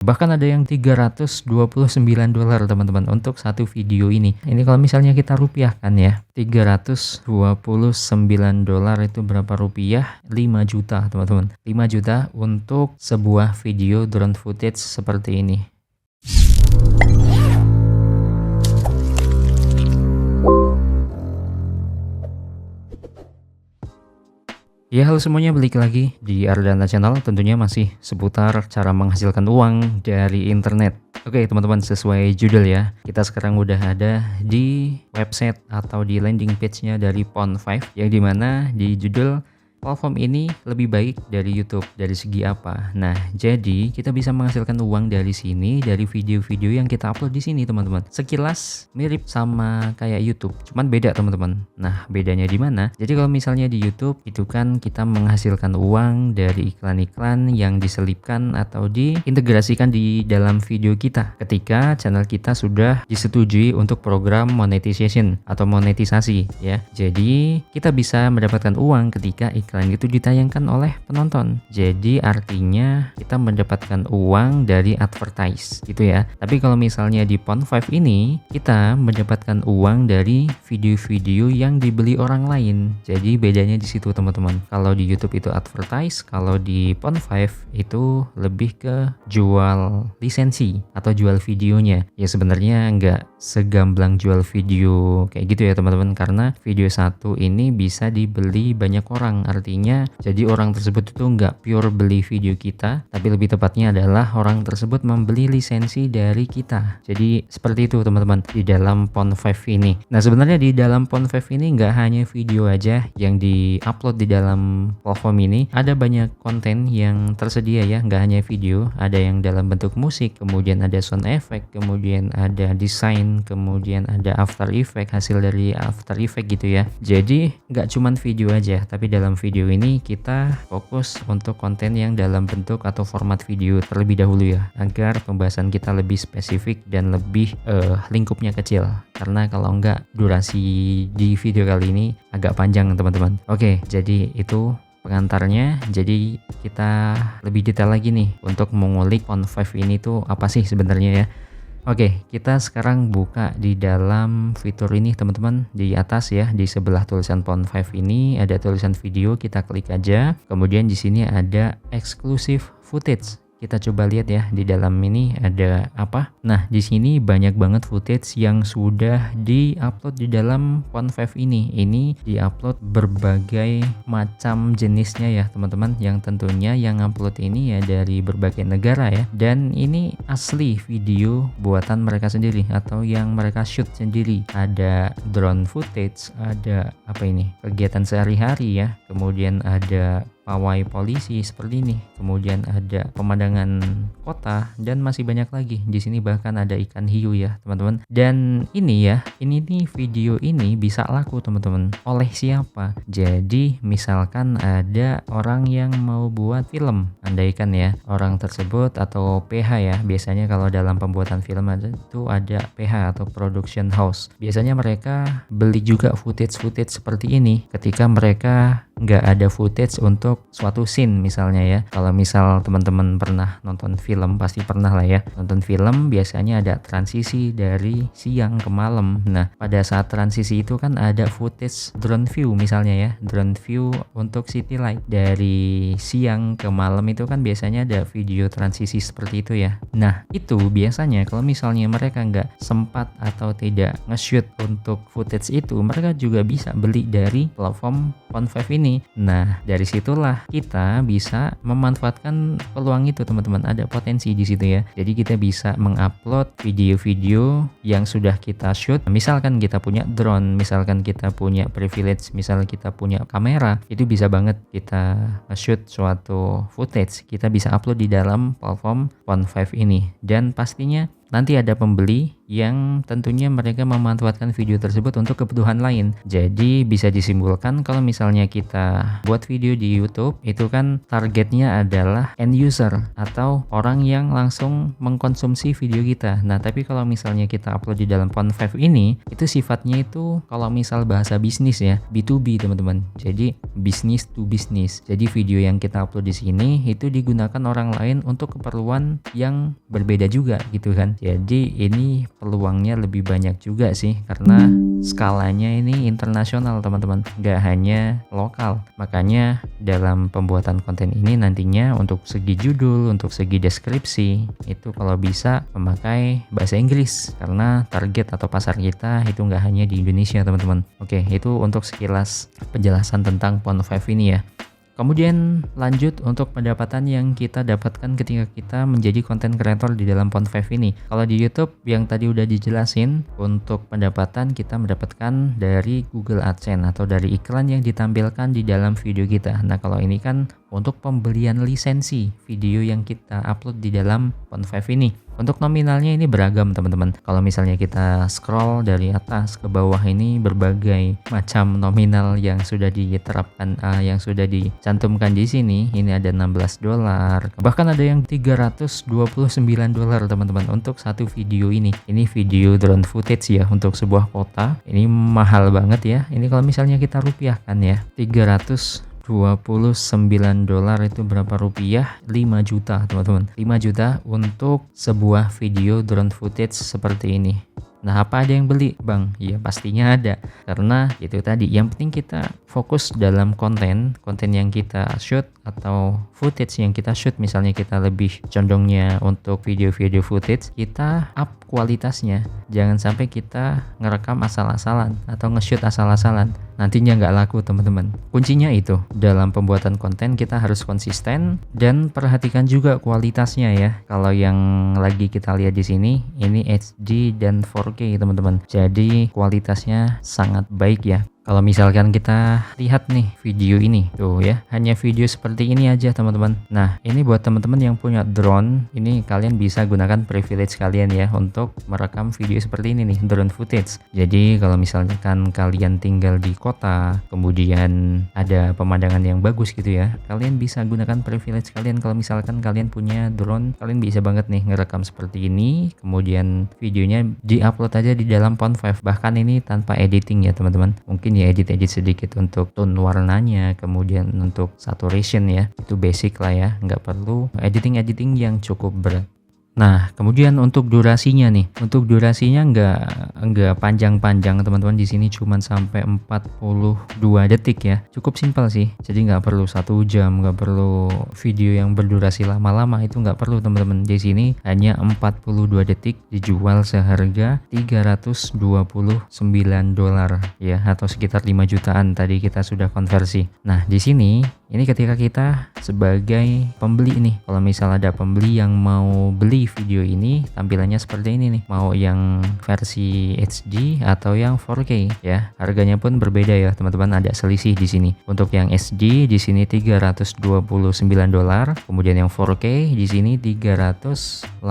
Bahkan ada yang $329 teman-teman untuk satu video ini. Ini kalau misalnya kita rupiahkan ya, $329 itu berapa rupiah? 5 juta teman-teman. 5 juta untuk sebuah video drone footage seperti ini. Ya, halo semuanya, balik lagi di Ardana Channel, tentunya masih seputar cara menghasilkan uang dari internet. Oke teman-teman, sesuai judul ya, kita sekarang udah ada di website atau di landing page-nya dari Pond5, yang dimana di judul platform ini lebih baik dari YouTube. Dari segi apa? Nah, jadi kita bisa menghasilkan uang dari sini, dari video-video yang kita upload di sini teman-teman. Sekilas mirip sama kayak YouTube, cuman beda teman-teman. Nah, bedanya di mana? Jadi kalau misalnya di YouTube itu kan kita menghasilkan uang dari iklan-iklan yang diselipkan atau diintegrasikan di dalam video kita ketika channel kita sudah disetujui untuk program monetization atau monetisasi ya. Jadi kita bisa mendapatkan uang ketika iklan itu ditayangkan oleh penonton. Jadi artinya kita mendapatkan uang dari advertise gitu ya. Tapi kalau misalnya di Pond5 ini kita mendapatkan uang dari video-video yang dibeli orang lain. Jadi bedanya di situ teman-teman. Kalau di YouTube itu advertise, kalau di Pond5 itu lebih ke jual lisensi atau jual videonya. Ya sebenarnya nggak segamblang jual video kayak gitu ya teman-teman, karena video satu ini bisa dibeli banyak orang. Artinya jadi orang tersebut itu nggak pure beli video kita, tapi lebih tepatnya adalah orang tersebut membeli lisensi dari kita. Jadi seperti itu teman-teman di dalam Pond5 ini. Nah sebenarnya di dalam Pond5 ini nggak hanya video aja yang di-upload di dalam platform ini, ada banyak konten yang tersedia ya, nggak hanya video, ada yang dalam bentuk musik, kemudian ada sound effect, kemudian ada desain, kemudian ada After Effect, hasil dari After Effect gitu ya. Jadi nggak cuman video aja, tapi dalam video ini kita fokus untuk konten yang dalam bentuk atau format video terlebih dahulu ya, agar pembahasan kita lebih spesifik dan lebih lingkupnya kecil, karena kalau enggak durasi di video kali ini agak panjang teman-teman. Oke, jadi itu pengantarnya. Jadi kita lebih detail lagi nih untuk mengulik Pond5 ini tuh apa sih sebenarnya ya. Oke, kita sekarang buka di dalam fitur ini teman-teman. Di atas ya, di sebelah tulisan Pond5 ini ada tulisan video, kita klik aja. Kemudian di sini ada exclusive footage. Kita coba lihat ya di dalam ini ada apa. Nah, di sini banyak banget footage yang sudah di-upload di dalam Pond5 ini. Ini di-upload berbagai macam jenisnya ya teman-teman, yang tentunya yang upload ini ya dari berbagai negara ya. Dan ini asli video buatan mereka sendiri atau yang mereka shoot sendiri. Ada drone footage, ada apa ini? Kegiatan sehari-hari ya. Kemudian ada pawai polisi seperti ini, kemudian ada pemandangan kota dan masih banyak lagi. Di sini bahkan ada ikan hiu ya teman-teman. Dan ini ya, ini nih video ini bisa laku teman-teman. Oleh siapa? Jadi misalkan ada orang yang mau buat film, andaikan ya orang tersebut atau PH ya. Biasanya kalau dalam pembuatan film itu ada PH atau production house. Biasanya mereka beli juga footage seperti ini ketika mereka nggak ada footage untuk suatu scene misalnya ya. Kalau misal teman-teman pernah nonton film, pasti pernah lah ya nonton film, biasanya ada transisi dari siang ke malam. Nah pada saat transisi itu kan ada footage drone view misalnya ya, drone view untuk city light dari siang ke malam itu kan biasanya ada video transisi seperti itu ya. Nah itu biasanya kalau misalnya mereka nggak sempat atau tidak nge-shoot untuk footage itu, mereka juga bisa beli dari platform Pond5 ini. Nah dari situlah kita bisa memanfaatkan peluang itu teman-teman. Ada potensi di situ ya. Jadi kita bisa mengupload video-video yang sudah kita shoot. Misalkan kita punya drone, misalkan kita punya privilege, misalkan kita punya kamera, itu bisa banget kita shoot suatu footage. Kita bisa upload di dalam platform Pond5 ini. Dan pastinya nanti ada pembeli yang tentunya mereka memanfaatkan video tersebut untuk kebutuhan lain. Jadi bisa disimpulkan kalau misalnya kita buat video di YouTube itu kan targetnya adalah end user atau orang yang langsung mengkonsumsi video kita. Nah, tapi kalau misalnya kita upload di dalam Pond5 ini, itu sifatnya itu kalau misal bahasa bisnis ya, B2B teman-teman. Jadi business to business. Jadi video yang kita upload di sini itu digunakan orang lain untuk keperluan yang berbeda juga gitu kan. Jadi ini peluangnya lebih banyak juga sih karena skalanya ini internasional teman-teman, nggak hanya lokal. Makanya dalam pembuatan konten ini nantinya untuk segi judul, untuk segi deskripsi itu kalau bisa memakai bahasa Inggris karena target atau pasar kita itu nggak hanya di Indonesia teman-teman. Oke, itu untuk sekilas penjelasan tentang Pond5 ini ya. Kemudian lanjut untuk pendapatan yang kita dapatkan ketika kita menjadi konten kreator di dalam Pond5 ini. Kalau di YouTube yang tadi udah dijelasin, untuk pendapatan kita mendapatkan dari Google AdSense atau dari iklan yang ditampilkan di dalam video kita. Nah, kalau ini kan untuk pembelian lisensi video yang kita upload di dalam Pond5 ini. Untuk nominalnya ini beragam teman-teman. Kalau misalnya kita scroll dari atas ke bawah ini berbagai macam nominal yang sudah diterapkan, yang sudah dicantumkan di sini. Ini ada $16, bahkan ada yang $329 teman-teman untuk satu video ini. Ini video drone footage ya untuk sebuah kota. Ini mahal banget ya. Ini kalau misalnya kita rupiahkan ya, $329 itu berapa rupiah? 5 juta teman-teman. 5 juta untuk sebuah video drone footage seperti ini. Nah, apa ada yang beli bang? Ya pastinya ada, karena itu tadi yang penting kita fokus dalam konten yang kita shoot atau footage yang kita shoot. Misalnya kita lebih condongnya untuk video-video footage, kita up kualitasnya. Jangan sampai kita ngerekam asal-asalan atau nge-shoot asal-asalan, nantinya nggak laku teman-teman. Kuncinya itu dalam pembuatan konten kita harus konsisten dan perhatikan juga kualitasnya ya. Kalau yang lagi kita lihat di sini ini HD dan 4K teman-teman, jadi kualitasnya sangat baik ya. Kalau misalkan kita lihat nih video ini tuh ya, hanya video seperti ini aja teman-teman. Nah, ini buat teman-teman yang punya drone, ini kalian bisa gunakan privilege kalian ya untuk merekam video seperti ini nih, drone footage. Jadi kalau misalkan kalian tinggal di kota, kemudian ada pemandangan yang bagus gitu ya, kalian bisa gunakan privilege kalian. Kalau misalkan kalian punya drone, kalian bisa banget nih ngerekam seperti ini, kemudian videonya diupload aja di dalam Pond5. Bahkan ini tanpa editing ya teman-teman. Mungkin ya edit sedikit untuk tone warnanya, kemudian untuk saturation ya, itu basic lah ya, nggak perlu editing yang cukup berat. Nah, kemudian untuk durasinya nih, untuk durasinya nggak panjang-panjang teman-teman. Di sini cuma sampai 42 detik ya, cukup simpel sih. Jadi nggak perlu 1 jam, nggak perlu video yang berdurasi lama-lama, itu nggak perlu teman-teman. Di sini hanya 42 detik, dijual seharga $329 ya, atau sekitar 5 jutaan tadi kita sudah konversi. Nah, di sini ini ketika kita sebagai pembeli nih, kalau misal ada pembeli yang mau beli video ini, tampilannya seperti ini nih, mau yang versi HD atau yang 4K ya, harganya pun berbeda ya teman-teman, ada selisih di sini. Untuk yang HD di sini $329, kemudian yang 4K di sini $389.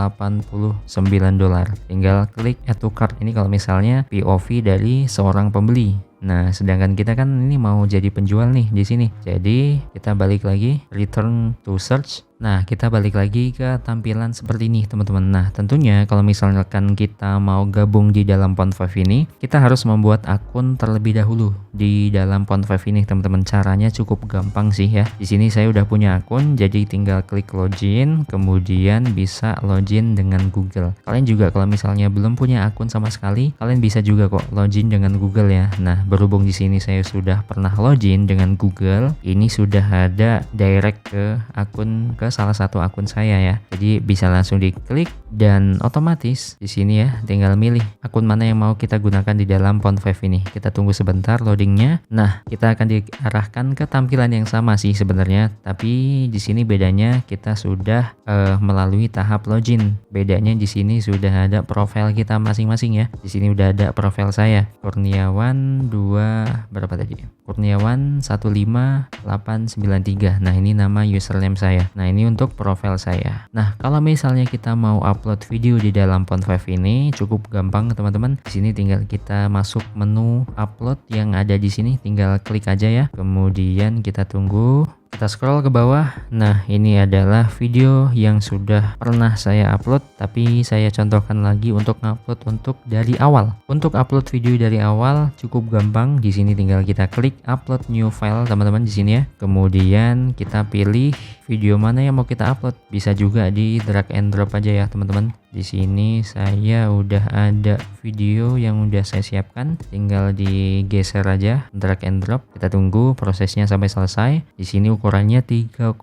Tinggal klik add to cart. Ini kalau misalnya POV dari seorang pembeli. Nah, sedangkan kita kan ini mau jadi penjual nih di sini. Jadi kita balik lagi, return to search. Nah, kita balik lagi ke tampilan seperti ini teman-teman. Nah, tentunya kalau misalkan kita mau gabung di dalam Pond5 ini, kita harus membuat akun terlebih dahulu di dalam Pond5 ini teman-teman. Caranya cukup gampang sih ya. Di sini saya udah punya akun, jadi tinggal klik login, kemudian bisa login dengan Google. Kalian juga kalau misalnya belum punya akun sama sekali, kalian bisa juga kok login dengan Google ya. Nah, berhubung di sini saya sudah pernah login dengan Google, ini sudah ada direct ke salah satu akun saya ya. Jadi bisa langsung diklik dan otomatis di sini ya tinggal milih akun mana yang mau kita gunakan di dalam Pond5 ini. Kita tunggu sebentar loadingnya. Nah, kita akan diarahkan ke tampilan yang sama sih sebenarnya, tapi di sini bedanya kita sudah melalui tahap login. Bedanya di sini sudah ada profil kita masing-masing ya. Di sini udah ada profil saya, Kurniawan 2 berapa tadi? Kurniawan 15893. Nah, ini nama username saya. Nah, ini untuk profil saya. Nah, kalau misalnya kita mau upload video di dalam Pond5 ini cukup gampang teman-teman. Di sini tinggal kita masuk menu upload yang ada di sini, tinggal klik aja ya. Kemudian kita tunggu. Kita scroll ke bawah. Nah, ini adalah video yang sudah pernah saya upload, tapi saya contohkan lagi untuk upload untuk dari awal. Untuk upload video dari awal cukup gampang. Di sini tinggal kita klik upload new file teman-teman di sini ya. Kemudian kita pilih video mana yang mau kita upload. Bisa juga di drag and drop aja ya teman-teman. Di sini saya udah ada video yang udah saya siapkan, tinggal digeser aja, drag and drop. Kita tunggu prosesnya sampai selesai. Di sini ukurannya 3,5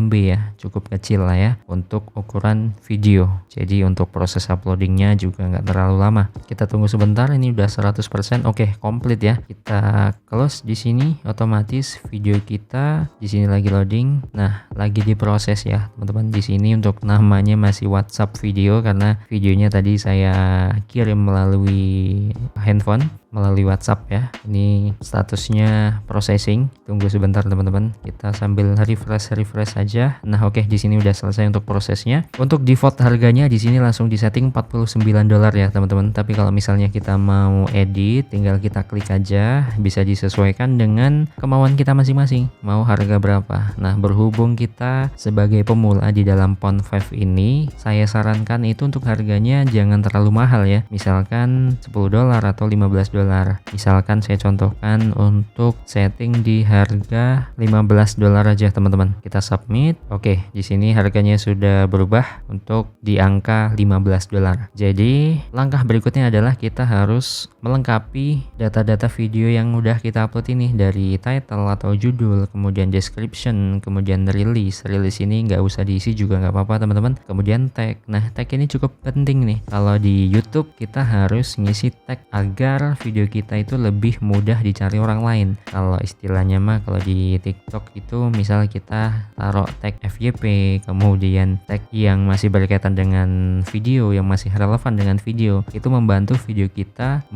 MB ya, cukup kecil lah ya untuk ukuran video. Jadi untuk proses uploadingnya juga nggak terlalu lama. Kita tunggu sebentar, ini udah 100%. Oke, komplit ya. Kita close di sini, otomatis video kita di sini lagi loading. Nah, lagi diproses ya teman-teman. Di sini untuk namanya masih WhatsApp video karena videonya tadi saya kirim melalui handphone, melalui WhatsApp ya. Ini statusnya processing. Tunggu sebentar teman-teman. Kita sambil refresh aja. Nah, oke, di sini udah selesai untuk prosesnya. Untuk default harganya di sini langsung disetting $49 ya teman-teman. Tapi kalau misalnya kita mau edit, tinggal kita klik aja. Bisa disesuaikan dengan kemauan kita masing-masing. Mau harga berapa? Nah, berhubung kita sebagai pemula di dalam Pond5 ini, saya sarankan itu untuk harganya jangan terlalu mahal ya. Misalkan $10 atau $15. Misalkan saya contohkan untuk setting di harga $15 aja teman-teman. Kita submit. Oke, di sini harganya sudah berubah untuk di angka $15. Jadi langkah berikutnya adalah kita harus melengkapi data-data video yang udah kita upload ini, dari title atau judul, kemudian description, kemudian release. Release ini nggak usah diisi juga nggak apa-apa teman-teman. Kemudian tag. Nah, tag ini cukup penting nih. Kalau di YouTube kita harus ngisi tag agar video kita itu lebih mudah dicari orang lain. Kalau istilahnya mah kalau di TikTok itu misal kita taruh tag FYP, kemudian tag yang masih berkaitan dengan video, yang masih relevan dengan video, itu membantu video kita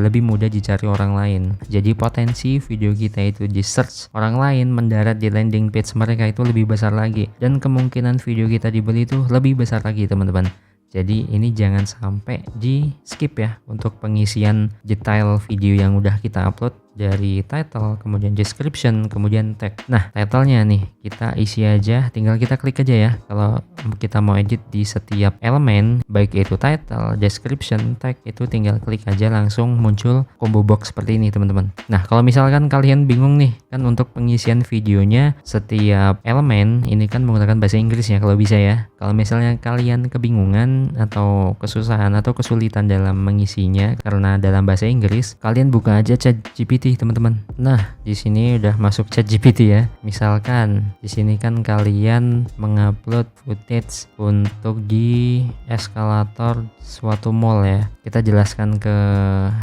lebih mudah dicari orang lain. Jadi potensi video kita itu di search orang lain, mendarat di landing page mereka itu lebih besar lagi, dan kemungkinan video kita dibeli itu lebih besar lagi teman-teman. Jadi ini jangan sampai di skip ya untuk pengisian detail video yang udah kita upload, dari title, kemudian description, kemudian tag. Nah, titlenya nih kita isi aja, tinggal kita klik aja ya. Kalau kita mau edit di setiap elemen, baik itu title, description, tag, itu tinggal klik aja, langsung muncul combo box seperti ini teman-teman. Nah, kalau misalkan kalian bingung nih kan untuk pengisian videonya, setiap elemen ini kan menggunakan bahasa Inggris ya kalau bisa ya. Kalau misalnya kalian kebingungan atau kesusahan atau kesulitan dalam mengisinya karena dalam bahasa Inggris, kalian buka aja ChatGPT teman-teman. Nah, di sini udah masuk ChatGPT ya. Misalkan di sini kan kalian mengupload footage untuk di eskalator suatu mall ya. Kita jelaskan ke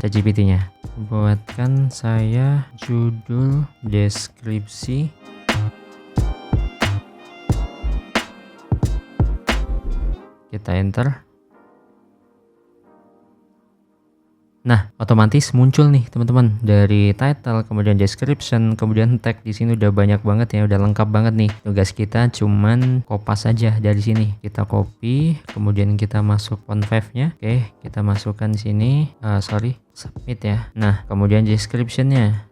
ChatGPT-nya. Buatkan saya judul, deskripsi, kita enter. Nah, otomatis muncul nih teman-teman, dari title, kemudian description, kemudian tag. Di sini udah banyak banget ya, udah lengkap banget nih. Tugas kita cuman kopas aja dari sini. Kita copy, kemudian kita masuk Pond5-nya. Oke, kita masukkan sini. Submit ya. Nah, kemudian description-nya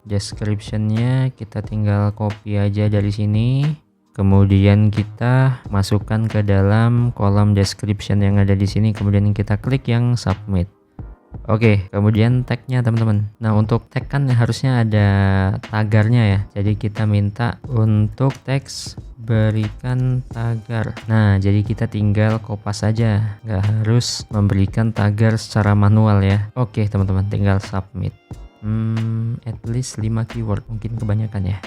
kita tinggal copy aja dari sini. Kemudian kita masukkan ke dalam kolom description yang ada di sini. Kemudian kita klik yang submit. Oke, kemudian tagnya teman-teman. Nah, untuk tag kan harusnya ada tagarnya ya. Jadi kita minta untuk teks berikan tagar. Nah, jadi kita tinggal kopas saja, nggak harus memberikan tagar secara manual ya. Oke teman-teman, tinggal submit. At least 5 keyword, mungkin kebanyakan ya.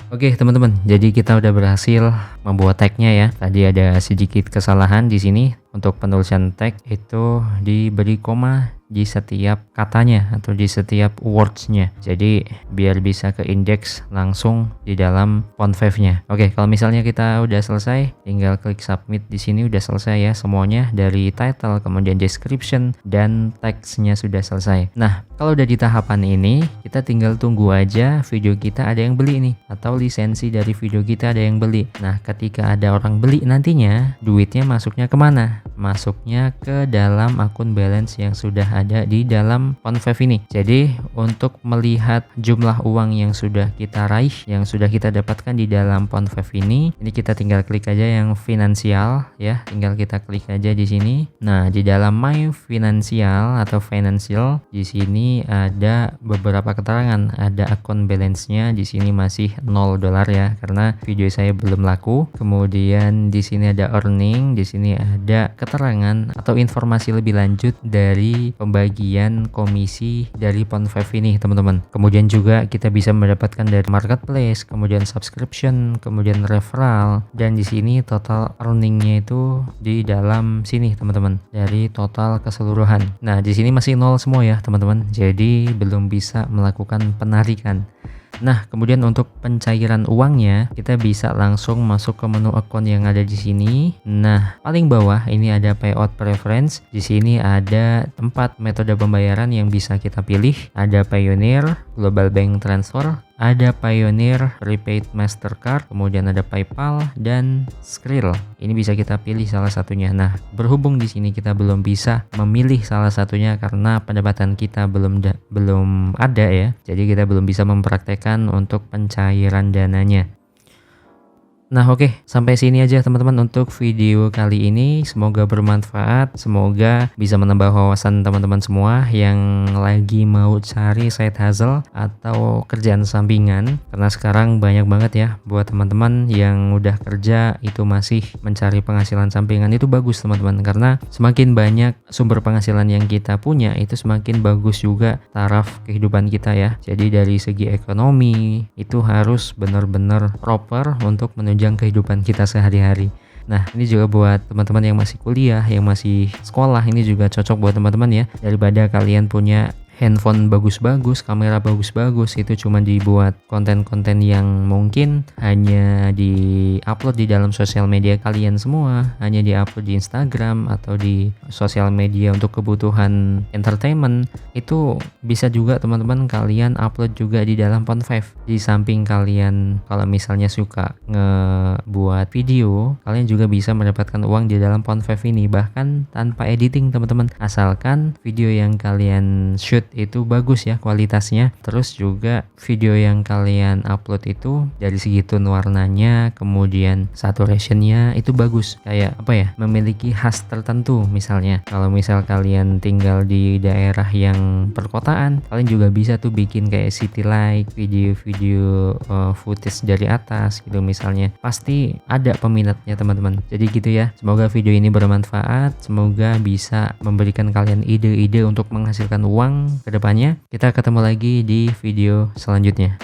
Oke teman-teman, jadi kita udah berhasil membuat tagnya ya. Tadi ada sedikit kesalahan di sini. Untuk penulisan tag itu diberi koma di setiap katanya atau di setiap words-nya. Jadi biar bisa ke indeks langsung di dalam Pond5-nya. Oke, kalau misalnya kita udah selesai, tinggal klik submit di sini. Udah selesai ya semuanya, dari title, kemudian description, dan teksnya sudah selesai. Nah, kalau udah di tahapan ini, kita tinggal tunggu aja video kita ada yang beli nih, atau lisensi dari video kita ada yang beli. Nah, ketika ada orang beli nantinya, duitnya masuknya kemana? Masuknya ke dalam akun balance yang sudah ada di dalam Pond5 ini. Jadi, untuk melihat jumlah uang yang sudah kita raih, yang sudah kita dapatkan di dalam Pond5 ini kita tinggal klik aja yang finansial ya, tinggal kita klik aja di sini. Nah, di dalam My Financial atau Financial di sini ada beberapa keterangan, ada akun balance-nya di sini masih $0 ya, karena video saya belum laku. Kemudian di sini ada earning, di sini ada keterangan atau informasi lebih lanjut dari pembagian komisi dari Pond5 ini, teman-teman. Kemudian juga kita bisa mendapatkan dari marketplace, kemudian subscription, kemudian referral, dan di sini total earningnya itu di dalam sini, teman-teman, dari total keseluruhan. Nah, di sini masih nol semua ya, teman-teman. Jadi belum bisa melakukan penarikan. Nah, kemudian untuk pencairan uangnya, kita bisa langsung masuk ke menu akun yang ada di sini. Nah, paling bawah ini ada payout preference. Di sini ada 4 metode pembayaran yang bisa kita pilih. Ada Payoneer, Global Bank Transfer, ada Payoneer, Prepaid Mastercard, kemudian ada PayPal dan Skrill. Ini bisa kita pilih salah satunya. Nah, berhubung di sini kita belum bisa memilih salah satunya karena pendapatan kita belum ada ya. Jadi kita belum bisa mempraktekkan untuk pencairan dananya. Nah, oke, sampai sini aja teman-teman untuk video kali ini. Semoga bermanfaat, semoga bisa menambah wawasan teman-teman semua yang lagi mau cari side hustle atau kerjaan sampingan. Karena sekarang banyak banget ya buat teman-teman yang udah kerja itu masih mencari penghasilan sampingan. Itu bagus teman-teman, karena semakin banyak sumber penghasilan yang kita punya, itu semakin bagus juga taraf kehidupan kita ya. Jadi dari segi ekonomi itu harus benar-benar proper untuk menunjang kehidupan kita sehari-hari. Nah, ini juga buat teman-teman yang masih kuliah, yang masih sekolah, ini juga cocok buat teman-teman ya. Daripada kalian punya handphone bagus-bagus, kamera bagus-bagus, itu cuma dibuat konten-konten yang mungkin hanya di-upload di dalam sosial media kalian semua, hanya di-upload di Instagram atau di sosial media untuk kebutuhan entertainment. Itu bisa juga teman-teman kalian upload juga di dalam Pond5. Di samping kalian kalau misalnya suka ngebuat video, kalian juga bisa mendapatkan uang di dalam Pond5 ini, bahkan tanpa editing teman-teman, asalkan video yang kalian shoot itu bagus ya kualitasnya. Terus juga video yang kalian upload itu dari segi tone warnanya, kemudian saturationnya itu bagus, kayak apa ya, memiliki khas tertentu. Misalnya kalau misal kalian tinggal di daerah yang perkotaan, kalian juga bisa tuh bikin kayak city light, video-video footage dari atas gitu misalnya. Pasti ada peminatnya teman-teman. Jadi gitu ya, semoga video ini bermanfaat, semoga bisa memberikan kalian ide-ide untuk menghasilkan uang kedepannya. Kita ketemu lagi di video selanjutnya.